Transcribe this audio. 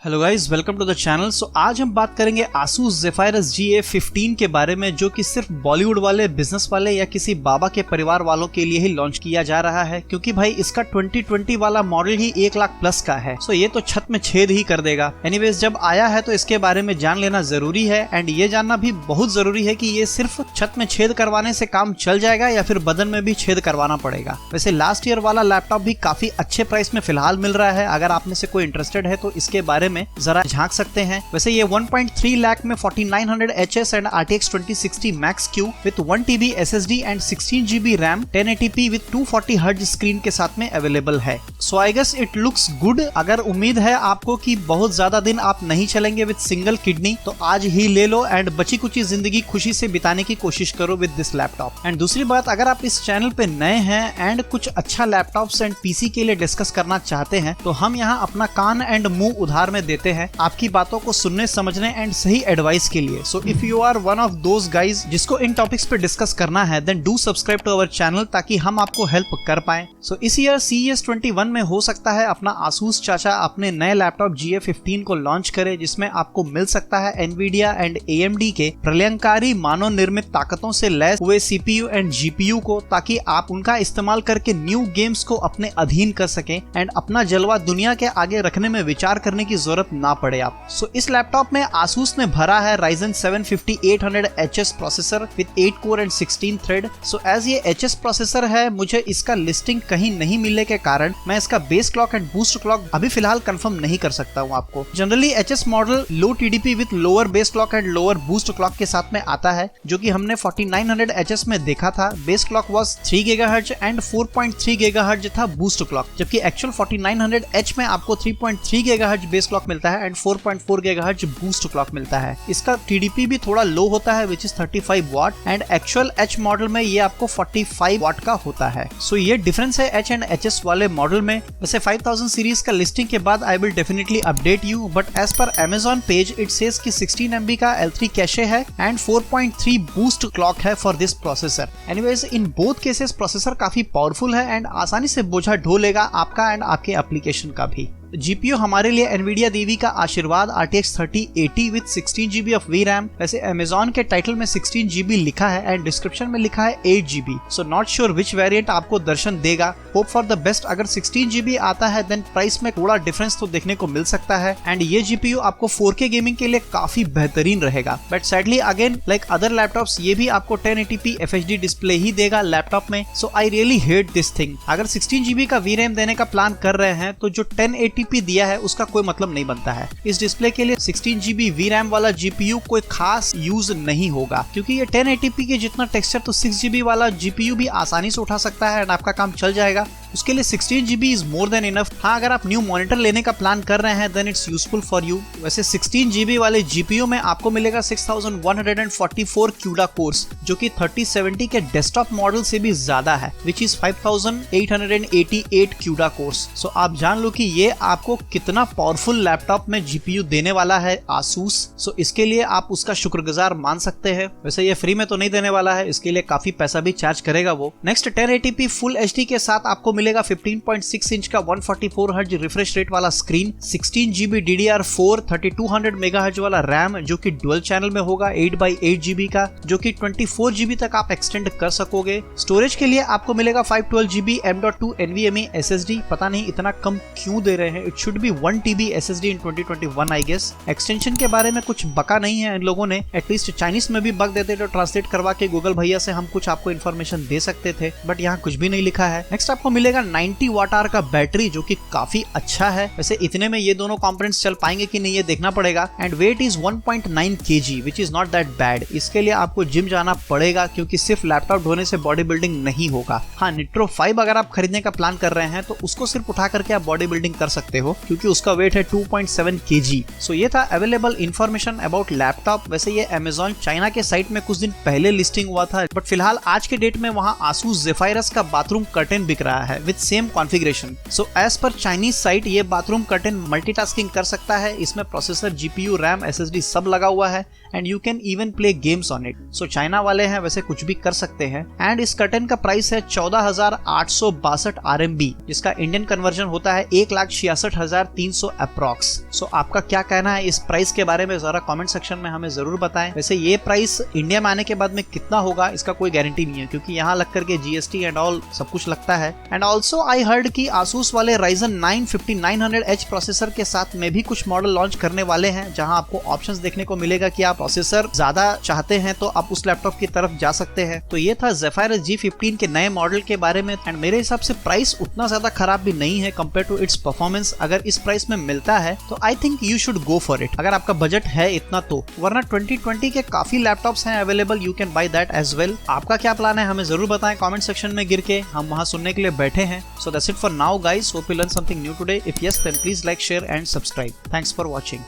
Hello guys, welcome to the channel. So आज हम बात करेंगे Asus Zephyrus GA15 के बारे में, जो कि सिर्फ बॉलीवुड वाले, बिजनेस वाले या किसी बाबा के परिवार वालों के लिए ही लॉन्च किया जा रहा है, क्योंकि भाई इसका 2020 वाला मॉडल ही 1 लाख प्लस का है। सो ये तो छत में छेद ही कर देगा। एनीवेज, जब आया है तो इसके बारे में जान लेना जरूरी है, एंड ये जानना भी बहुत जरूरी है कि ये सिर्फ छत में छेद करवाने से काम चल जाएगा या फिर बदन में भी छेद करवाना पड़ेगा। वैसे लास्ट ईयर वाला लैपटॉप भी काफी अच्छे प्राइस में फिलहाल मिल रहा है। अगर आप में से कोई इंटरेस्टेड है तो इसके बारे में जरा झांक सकते हैं। वैसे ये 1.3 लाख में 4900 HS and RTX 2060 Max Q with 1 TB SSD and 16 GB RAM 1080p with 240 Hz screen के साथ में अवेलेबल है। So I guess it looks good. अगर उम्मीद है आपको कि बहुत ज्यादा दिन आप नहीं चलेंगे विद सिंगल किडनी, तो आज ही ले लो एंड बची कुची जिंदगी खुशी से बिताने की कोशिश करो विद दिस लैपटॉप। एंड दूसरी बात, अगर आप इस चैनल पे नए हैं एंड कुछ अच्छा लैपटॉप्स एंड पीसी के लिए डिस्कस करना चाहते हैं, तो हम यहाँ अपना कान एंड मुंह उधार में देते हैं आपकी बातों को सुनने, समझने एंड सही एडवाइस के लिए। So if you are one of those guys जिसको इन टॉपिक्स पे डिस्कस करना है, then do subscribe to our channel ताकि हम आपको हेल्प कर पाए। सो इस ईयर CES 21 में हो सकता है अपना Asus चाचा अपने नए लैपटॉप GA15 को लॉन्च करे, जिसमें आपको मिल सकता है Nvidia एंड AMD के प्रलयंकारी मानव निर्मित ताकतों से लैस हुए CPU एंड GPU को, ताकि आप उनका इस्तेमाल करके न्यू गेम्स को अपने अधीन कर सकें एंड अपना जलवा दुनिया के आगे रखने में विचार करने की जरूरत ना पड़े आप। सो इस लैपटॉप में Asus ने भरा है Ryzen 7 5800HS processor with 8 core and 16 thread. So as ये HS प्रोसेसर है, मुझे इसका लिस्टिंग कहीं नहीं मिलने के कारण मैं इसका base clock and boost clock अभी फिलहाल कंफर्म नहीं कर सकता हूँ आपको। Generally HS model low TDP with lower base clock and lower boost clock के साथ में आता है, जो कि हमने 4900HS में देखा था। Base clock was 3 GHz and 4.3 GHz था बूस्ट क्लॉक, जबकि एक्चुअल 4900H में आपको 3.3 GHz बेस क्लॉक मिलता है एंड 4.4 GHz बूस्ट क्लॉक मिलता है। इसका TDP भी थोड़ा लो होता है, which is 35 watt, and actual H model में ये आपको 45 वाट का होता है। सो ये डिफरेंस है H एंड HS वाले मॉडल में। वैसे 5000 सीरीज का लिस्टिंग के बाद I will definitely update you, but as per Amazon page it says कि 16 MB का L3 कैशे है एंड 4.3 बूस्ट क्लॉक है for this processor. Anyways, in both cases processor काफी पावरफुल है एंड आसानी से बोझा ढो लेगा आपका एंड आपके एप्लीकेशन का भी। GPU हमारे लिए Nvidia देवी का आशीर्वाद RTX 3080 with 16 GB of VRAM। वैसे Amazon के टाइटल में 16 GB लिखा है एंड डिस्क्रिप्शन में लिखा है 8 GB। So not sure which variant आपको दर्शन देगा। Hope for the best. अगर 16 GB आता है देन प्राइस में थोड़ा डिफरेंस तो देखने को मिल सकता है, एंड ये GPU आपको 4K गेमिंग के लिए काफी बेहतरीन रहेगा। But sadly again, like other laptops, ये भी आपको 1080p FHD डिस्प्ले ही देगा लैपटॉप में। So I really hate this thing. अगर 16 GB का VRAM देने का प्लान कर रहे हैं तो जो 1080p दिया है उसका कोई मतलब नहीं बनता है। इस डिस्प्ले के लिए 16 GB VRAM वाला GPU कोई खास यूज नहीं होगा, क्योंकि ये 1080p के जितना टेक्सचर तो 6 GB वाला GPU भी आसानी से उठा सकता है एंड आपका काम चल जाएगा। उसके लिए 16 GB is more than enough. हाँ, अगर आप न्यू मॉनिटर लेने का प्लान कर रहे हैं then it's useful for you. वैसे 16 GB वाले GPU में आपको मिलेगा 6144 CUDA कोर्स, जो कि 3070 के डेस्कटॉप मॉडल से भी ज्यादा है, विच इज 5888 CUDA कोर्स। सो आप जान लो कि ये आपको कितना पावरफुल लैपटॉप में GPU देने वाला है Asus। सो इसके लिए आप उसका शुक्रगुजार मान सकते हैं। वैसे ये फ्री में तो नहीं देने वाला है, इसके लिए काफी पैसा भी चार्ज करेगा वो। नेक्स्ट, 1080p फुल HD के साथ आपको मिलेगा 15.6 इंच का 144 हर्ट्ज रिफ्रेश रेट वाला स्क्रीन, 16 GB DDR4 3200 MHz वाला रैम, जो कि डुअल चैनल में होगा 8x8 GB का, जो कि 24 GB तक आप एक्सटेंड कर सकोगे। स्टोरेज के लिए आपको मिलेगा 512 GB M.2 NVMe SSD। पता नहीं इतना कम क्यों दे रहे हैं, it should be 1 TB SSD in 2021 I guess. Extension के बारे में कुछ बका नहीं है इन लोगों ने। एटलीस्ट चाइनीज में भी बक देते तो ट्रांसलेट करवा के गूगल भैया से हम कुछ आपको इन्फॉर्मेशन दे सकते थे, बट यहाँ कुछ भी नहीं लिखा है। नेक्स्ट आपको मिलेगा 90 वाट आवर का बैटरी, जो कि काफी अच्छा है। वैसे इतने में ये दोनों कंपोनेंट्स चल पाएंगे कि नहीं ये देखना पड़ेगा। And weight is 1.9 kg which is not that bad. इसके लिए आपको जिम जाना पड़ेगा, क्योंकि सिर्फ लैपटॉप ढोने से बॉडी बिल्डिंग नहीं होगा। हाँ, Nitro 5 अगर आप खरीदने का प्लान कर रहे हैं तो उसको सिर्फ उठा करके आप बॉडी बिल्डिंग कर सकते हो, क्योंकि उसका वेट है 2.7 kg। सो ये था अवेलेबल इन्फॉर्मेशन अबाउट लैपटॉप। वैसे ये Amazon चाइना के साइट में कुछ दिन पहले लिस्टिंग हुआ था, बट फिलहाल आज के डेट में वहाँ Asus Zephyrus का बाथरूम कर्टेन बिक रहा है। है with same configuration. So as per Chinese site ये बाथरूम कर्टेन मल्टीटास्किंग कर सकता है। इसमें प्रोसेसर, जीपीयू, रैम, एसएसडी सब लगा हुआ है and you can even play games on it. So China वाले हैं वैसे कुछ भी कर सकते हैं। एंड इस कर्टेन का प्राइस है 14,862 RMB, जिसका इंडियन कन्वर्जन होता है 1,66,300 अप्रॉक्स। सो आपका क्या कहना है इस प्राइस के बारे में, जरा कमेंट सेक्शन में हमें जरूर बताएं। वैसे ये प्राइस इंडिया में आने के बाद में कितना होगा इसका कोई गारंटी नहीं है, क्योंकि यहाँ लग करके जीएसटी एंड ऑल सब कुछ लगता है। एंड ऑल्सो आई हर्ड कि आसूस वाले Ryzen 9 5900H प्रोसेसर के साथ में भी कुछ मॉडल लॉन्च करने वाले हैं, जहां आपको ऑप्शंस देखने को मिलेगा कि आप प्रोसेसर ज्यादा चाहते हैं तो आप उस लैपटॉप की तरफ जा सकते हैं। तो ये था Zephyrus G15 के नए मॉडल के बारे में। एंड मेरे हिसाब से प्राइस उतना ज्यादा खराब भी नहीं है कंपेयर टू इट्स परफॉर्मेंस। अगर इस प्राइस में मिलता है तो I think you should go for it, अगर आपका बजट है इतना तो। वरना 2020 के काफी लैपटॉप्स हैं available, you can buy that as well. आपका क्या प्लान है हमें जरूर बताएं कमेंट सेक्शन में गिर के, हम वहां सुनने के लिए बैठे हैं। So that's it for now guys, hope you learn something new today. If yes then please like, share and subscribe. Thanks for watching.